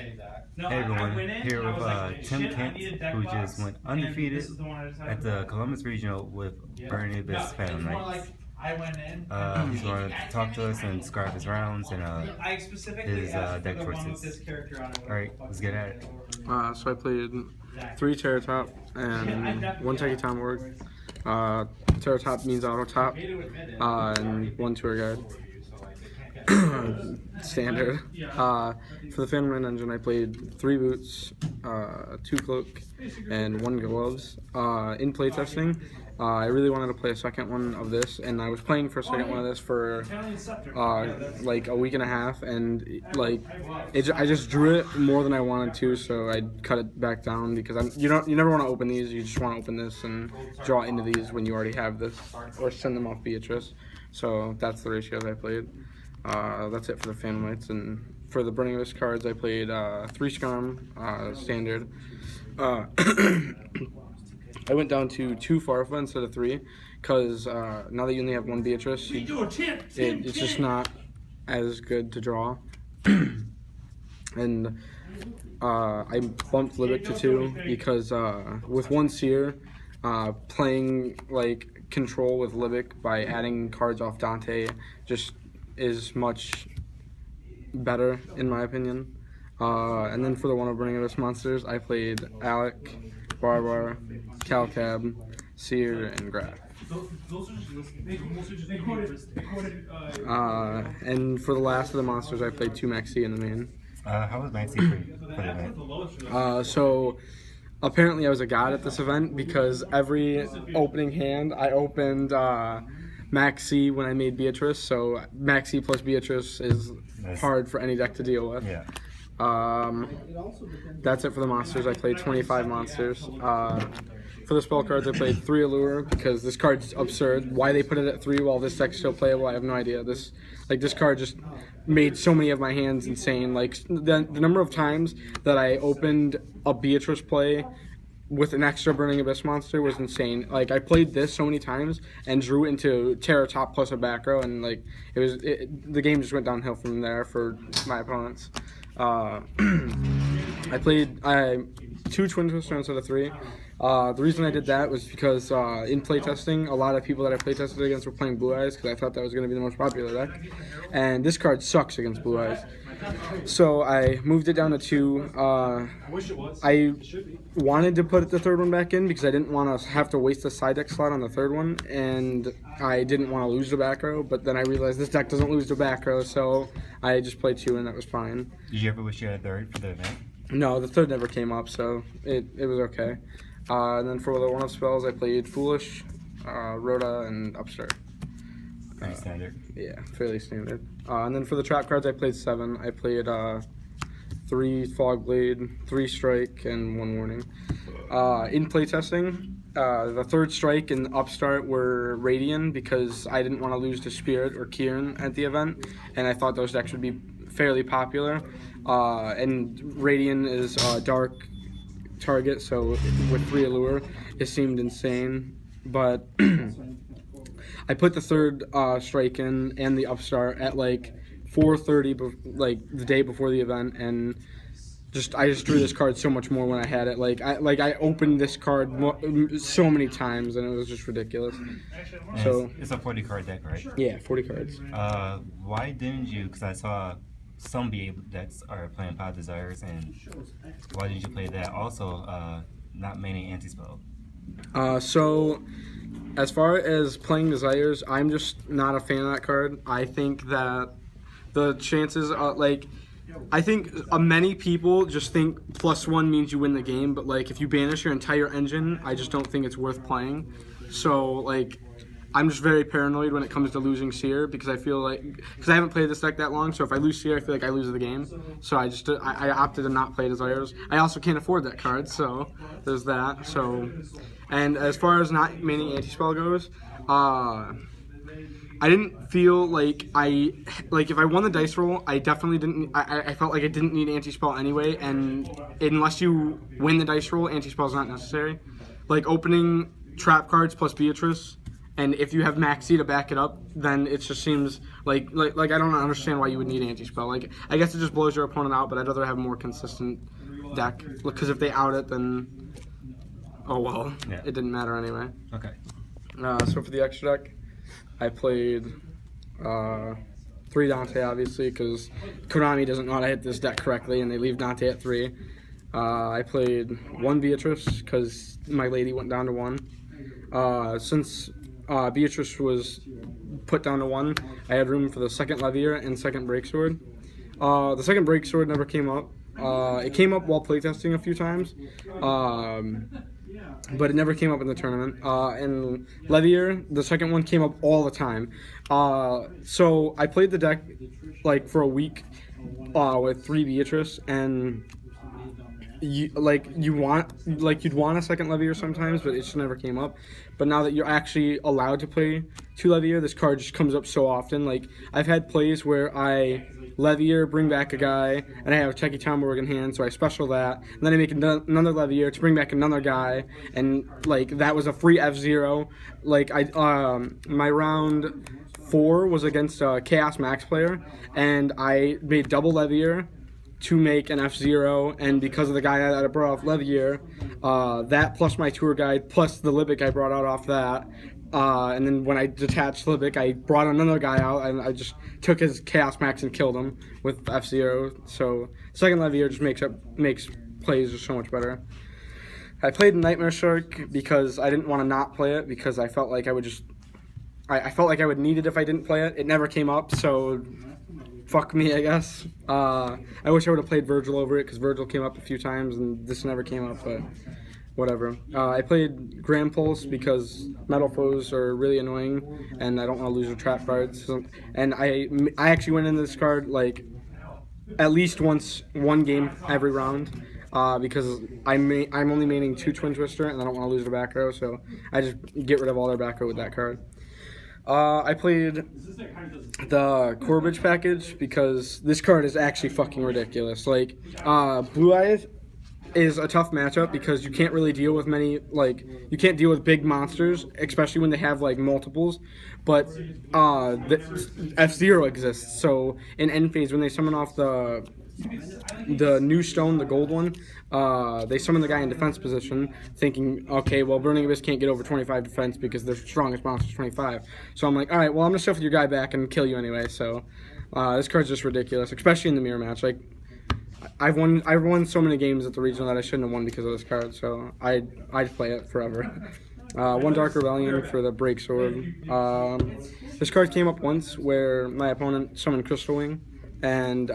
Hey everyone, here with Tim Kent, who just went undefeated at the Columbus Regional with Burning Abyss Phantom Knights. He's going to talk to us and describe his rounds and his deck choices. Alright, let's get at it. So I played 3 Terra Top and 1 Techie Tom Ward. Terra Top means auto top, and 1 tour guide. Standard. For the Phantom Knight engine, I played 3 boots, 2 cloak, and 1 gloves. In playtesting, I really wanted to play a second one of this, and I was playing for a second one of this for like a week and a half, and I just drew it more than I wanted to, so I cut it back down because you never want to open these. You just want to open this and draw into these when you already have this, or send them off Beatrice. So that's the ratios I played. That's it for the Phantom Knights, and for the Burning Abyss cards, I played 3 Scum, standard. I went down to 2 Farfa instead of 3, because now that you only have 1 Beatrice, it's just not as good to draw. And I bumped Libic to 2, because with 1 Seer, playing like control with Libic by adding cards off Dante just is much better in my opinion. And then for the one of Burning Abyss monsters, I played Alec, Barbar, Calcab, Seer, and Graf. And for the last of the monsters, I played 2 Maxi in the main. How was Maxi for the event? So apparently I was a god at this event, because every opening hand I opened Maxi when I made Beatrice, so Maxi plus Beatrice is hard for any deck to deal with. Yeah. That's it for the monsters. I played 25 monsters. For the spell cards, I played 3 Allure, because this card's absurd. Why they put it at 3 while this deck's still playable, I have no idea. This card just made so many of my hands insane. Like the number of times that I opened a Beatrice play with an extra Burning Abyss monster was insane. Like, I played this so many times and drew into Terra Top plus a back row, and like the game just went downhill from there for my opponents. I played 2 Twin Twister instead of 3. The reason I did that was because in playtesting, a lot of people that I playtested against were playing Blue Eyes, because I thought that was going to be the most popular deck, and this card sucks against Blue Eyes. So I moved it down to 2. I wanted to put the 3rd one back in because I didn't want to have to waste a side deck slot on the 3rd one, and I didn't want to lose the back row, but then I realized this deck doesn't lose the back row, so I just played 2 and that was fine. Did you ever wish you had a 3rd for the event? No, the 3rd never came up, so it was okay. And then for the one-off spells, I played Foolish, Rhoda, and Upstart. Pretty standard. Yeah, fairly standard. And then for the trap cards, I played 7. I played 3 Fogblade, 3 Strike, and 1 Warning. In playtesting, the 3rd Strike and Upstart were Radiant, because I didn't want to lose to Spirit or Kieran at the event, and I thought those decks would be fairly popular. And Radiant is dark target, so with 3 Allure, it seemed insane. But I put the 3rd Strike in and the Upstart at like 4:30, like the day before the event, and I just drew this card so much more when I had it. I opened this card so many times, and it was just ridiculous. And so it's a 40 card deck, right? Yeah, 40 cards. Why didn't you? Because I saw some BA decks are playing Pod Desires, and why did you play that? Also, not many anti-spell. So as far as playing Desires, I'm just not a fan of that card. I think that the chances are, like, I think many people just think +1 means you win the game, but like if you banish your entire engine, I just don't think it's worth playing. So like, I'm just very paranoid when it comes to losing Seer, because I feel like, because I haven't played this deck that long, so if I lose Seer, I feel like I lose the game. So I opted to not play Desires. I also can't afford that card, so there's that. So, and as far as not maining anti-spell goes, I didn't feel like if I won the dice roll, I definitely didn't. I felt like I didn't need anti-spell anyway, and unless you win the dice roll, anti-spell is not necessary. Like opening trap cards plus Beatrice And if you have Max C to back it up, then it just seems like I don't understand why you would need anti-spell. Like, I guess it just blows your opponent out, but I'd rather have a more consistent deck. Because if they out it, then oh well, it didn't matter anyway. Okay. So for the extra deck, I played 3 Dante, obviously, because Konami doesn't know how to hit this deck correctly, and they leave Dante at 3. I played 1 Beatrice, because my lady went down to 1. Since Beatrice was put down to 1, I had room for the second Levier and second Breaksword. The second Breaksword never came up. It came up while playtesting a few times, but it never came up in the tournament. And Levier, the second one, came up all the time. So I played the deck like for a week with 3 Beatrice, and you'd want a second Levier sometimes, but it just never came up. But now that you're actually allowed to play 2 Levier, this card just comes up so often. Like, I've had plays where I Levier, bring back a guy, and I have a Checky Tomborg in hand, so I special that, and then I make another Levier to bring back another guy, and like that was a free F0. Like, my round 4 was against a Chaos Max player, and I made double Levier to make an F0, and because of the guy that I brought off Levier, that plus my tour guide plus the Libic I brought out off that, and then when I detached Libic, I brought another guy out, and I just took his Chaos Max and killed him with F0. So second Levier just makes plays just so much better. I played Nightmare Shark because I didn't want to not play it, because I felt like I would need it if I didn't play it. It never came up, so fuck me, I guess. I wish I would have played Virgil over it, because Virgil came up a few times and this never came up, but whatever. I played Grand Pulse because Metalfoes are really annoying, and I don't want to lose the trap cards. So, and I actually went into this card like at least one game every round, because I'm only maining 2 Twin Twister, and I don't want to lose the back row, so I just get rid of all their back row with that card. I played the Corbridge package because this card is actually fucking ridiculous. Like, Blue Eyes is a tough matchup because you can't really deal with you can't deal with big monsters, especially when they have like multiples, but the F0 exists, so in end phase when they summon off the new stone, the gold one, they summon the guy in defense position, thinking, okay, well, Burning Abyss can't get over 25 defense because their strongest monster is 25. So I'm like, all right, well, I'm going to shuffle your guy back and kill you anyway. So this card's just ridiculous, especially in the mirror match. Like, I've won so many games at the regional that I shouldn't have won because of this card, so I'd play it forever. 1 Dark Rebellion for the Break Sword. This card came up once where my opponent summoned Crystal Wing, and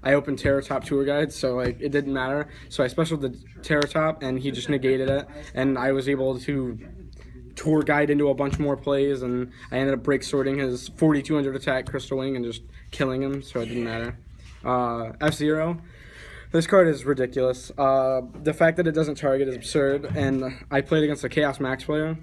I opened Terror Top Tour Guide, so like it didn't matter. So I specialed the Terror Top, and he just negated it, and I was able to tour guide into a bunch more plays, and I ended up break sorting his 4200 attack Crystal Wing and just killing him, so it didn't matter. F0. This card is ridiculous. The fact that it doesn't target is absurd, and I played against a Chaos Max player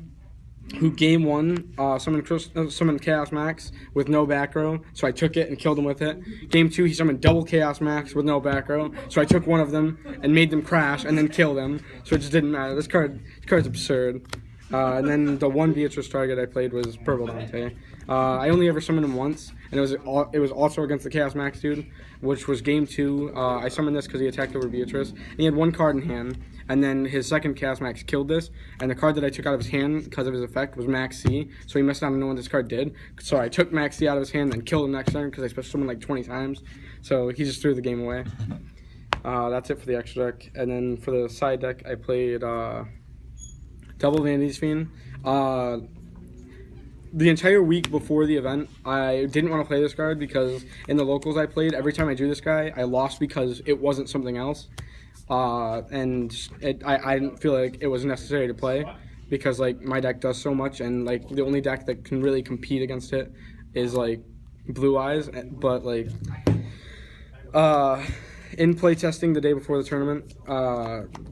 who game 1 summoned Chaos Max with no back row, so I took it and killed him with it. Game 2 he summoned double Chaos Max with no back row, so I took one of them and made them crash and then killed them, so it just didn't matter. This card's absurd. And then the 1 Beatrice target I played was Purple Dante. I only ever summoned him once, and it was also against the Chaos Max dude, which was game 2. I summoned this because he attacked over Beatrice, and he had 1 card in hand, and then his second Chaos Max killed this, and the card that I took out of his hand because of his effect was Max C, so he missed out on knowing what this card did. So I took Max C out of his hand and killed him next turn because I special summoned like 20 times, so he just threw the game away. That's it for the extra deck, and then for the side deck I played Double Vanity's Fiend. The entire week before the event, I didn't want to play this card because in the locals I played, every time I drew this guy, I lost because it wasn't something else. And I didn't feel like it was necessary to play because like my deck does so much, and like the only deck that can really compete against it is like Blue Eyes. But like in playtesting the day before the tournament,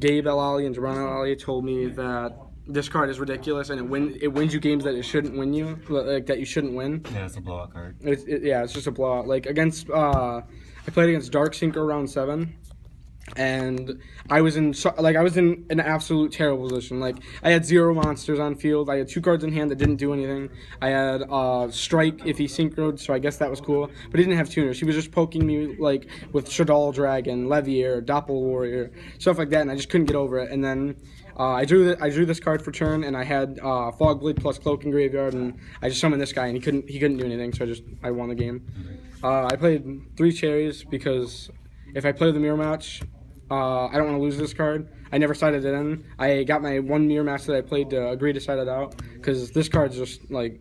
Gabe El Ali and Jabran El Ali told me that this card is ridiculous, and it wins you games that it shouldn't win you, like that you shouldn't win. Yeah, it's a blowout card. It's just a blowout. Like against, I played against Dark Synchro round 7, And I was in an absolute terrible position. Like, I had 0 monsters on field. I had 2 cards in hand that didn't do anything. I had strike if he synchroed, so I guess that was cool. But he didn't have tuners. He was just poking me like with Shadal Dragon, Levier, Doppel Warrior, stuff like that, and I just couldn't get over it. And then I drew this card for turn, and I had Fog Blade plus Cloak in graveyard, and I just summoned this guy, and he couldn't do anything. So I won the game. I played 3 cherries because if I play the mirror match, I don't want to lose this card. I never sided it in. I got my 1 mirror match that I played to agree to side it out because this card's just like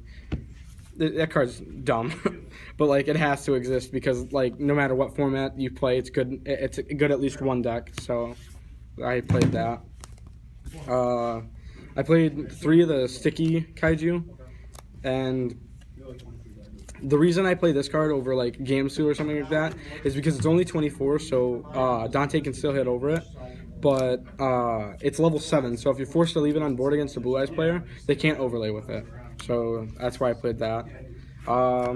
that card's dumb, but like it has to exist because like no matter what format you play, it's good. It's good at least 1 deck. So I played that. I played 3 of the sticky kaiju, and the reason I play this card over like Game 2 or something like that is because it's only 24, so Dante can still hit over it, but it's level 7, so if you're forced to leave it on board against a Blue Eyes player, they can't overlay with it. So that's why I played that. I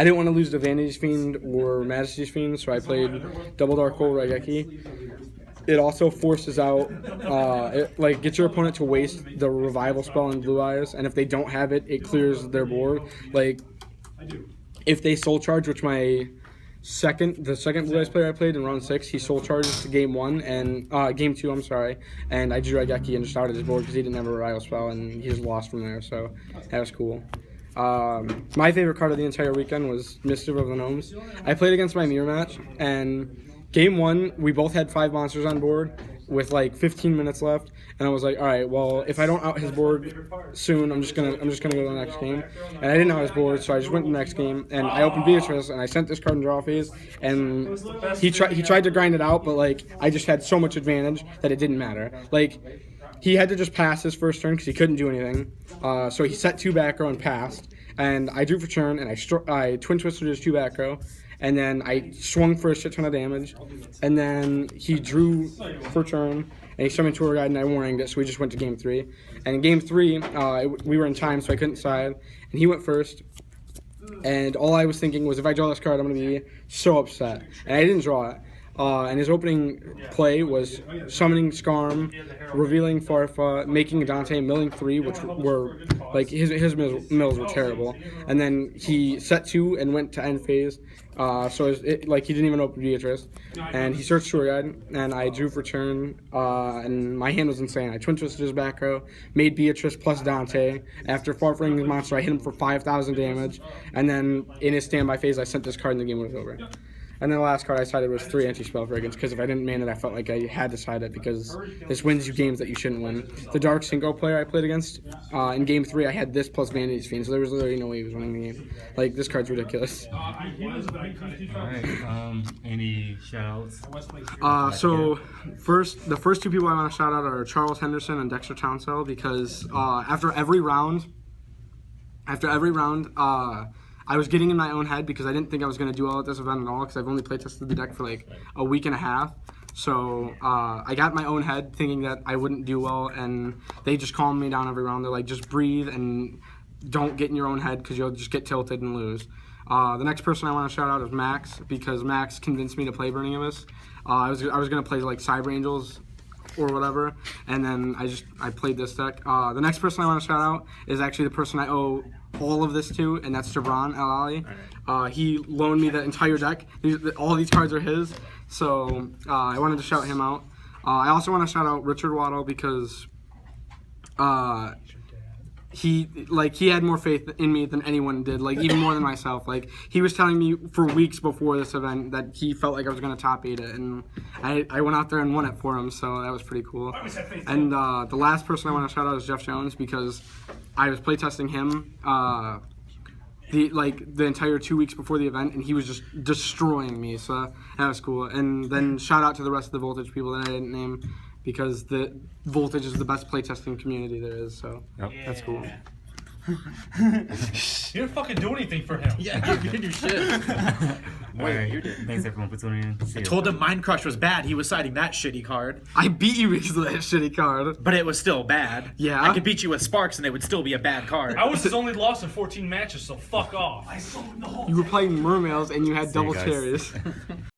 didn't want to lose to Vanity's Fiend or Majesty's Fiend, so I played Double Dark Hole Raigeki. It also forces out, gets your opponent to waste the revival spell in Blue Eyes, and if they don't have it, it clears their board. Like, if they soul charge, which the second Blue Eyes player I played in round 6, he soul charges to game 1 and game 2, I'm sorry, and I drew Raigeki and just started his board because he didn't have a revival spell, and he just lost from there. So that was cool. My favorite card of the entire weekend was Mischief of the Gnomes. I played against my mirror match, and game 1, we both had 5 monsters on board with like 15 minutes left, and I was like, all right, well, if I don't out his board soon, I'm just gonna go to the next game. And I didn't out his board, so I just went to the next game, and I opened Beatrice, and I sent this card in draw phase, and he tried to grind it out, but like I just had so much advantage that it didn't matter. Like, he had to just pass his first turn because he couldn't do anything. So he set 2 back row and passed, and I drew for turn, and I twin twisted his 2 back row. And then I swung for a shit ton of damage. And then he drew for turn, and he summoned Tour Guide, and I warninged it, so we just went to game 3. And in game 3, we were in time, so I couldn't side. And he went first. And all I was thinking was, if I draw this card, I'm going to be so upset. And I didn't draw it. And his opening play was summoning Skarm, revealing Farfa, making Dante, milling 3, which were, like, his mills were terrible. And then he set 2 and went to end phase. So he didn't even open Beatrice. And he searched Tour Guide, and I drew for turn, and my hand was insane. I twin twisted his back row, made Beatrice plus Dante. After farfering his monster, I hit him for 5,000 damage. And then in his standby phase, I sent this card, and the game was over. And then the last card I sided was 3 anti-spell fragrance, because if I didn't man it, I felt like I had to side it, because this wins you games that you shouldn't win. The Dark Synchro player I played against, in game 3, I had this plus Vanity's Fiend, so there was literally no way he was winning the game. Like, this card's ridiculous. Alright, any shout-outs? So, the first 2 people I want to shout out are Charles Henderson and Dexter Townsell, because after every round, I was getting in my own head because I didn't think I was going to do well at this event at all because I've only playtested the deck for like a week and a half. So I got in my own head thinking that I wouldn't do well, and they just calmed me down every round. They're like, just breathe and don't get in your own head because you'll just get tilted and lose. The next person I want to shout out is Max, because Max convinced me to play Burning Abyss. I was going to play like Cyber Angels or whatever, and then I played this deck. The next person I want to shout out is actually the person I owe all of this to, and that's Jabran El Ali. He loaned me the entire deck. All these cards are his, so I wanted to shout him out. I also want to shout out Richard Waddle, because he had more faith in me than anyone did, like even more than myself. Like, he was telling me for weeks before this event that he felt like I was going to top 8 it, and I went out there and won it for him, so that was pretty cool. And the last person I want to shout out is Jeff Jones, because I was playtesting him the entire 2 weeks before the event, and he was just destroying me, so that was cool. And then shout out to the rest of the Voltage people that I didn't name, because the Voltage is the best playtesting community there is, so that's cool. You didn't fucking do anything for him. Yeah, you didn't do shit. Alright, thanks everyone for tuning in. I told him Mind Crush was bad. He was citing that shitty card. I beat you with that shitty card. But it was still bad. Yeah. I could beat you with Sparks and it would still be a bad card. I was his only loss in 14 matches, so fuck off. You were playing Mermails and you had See you double guys. cherries.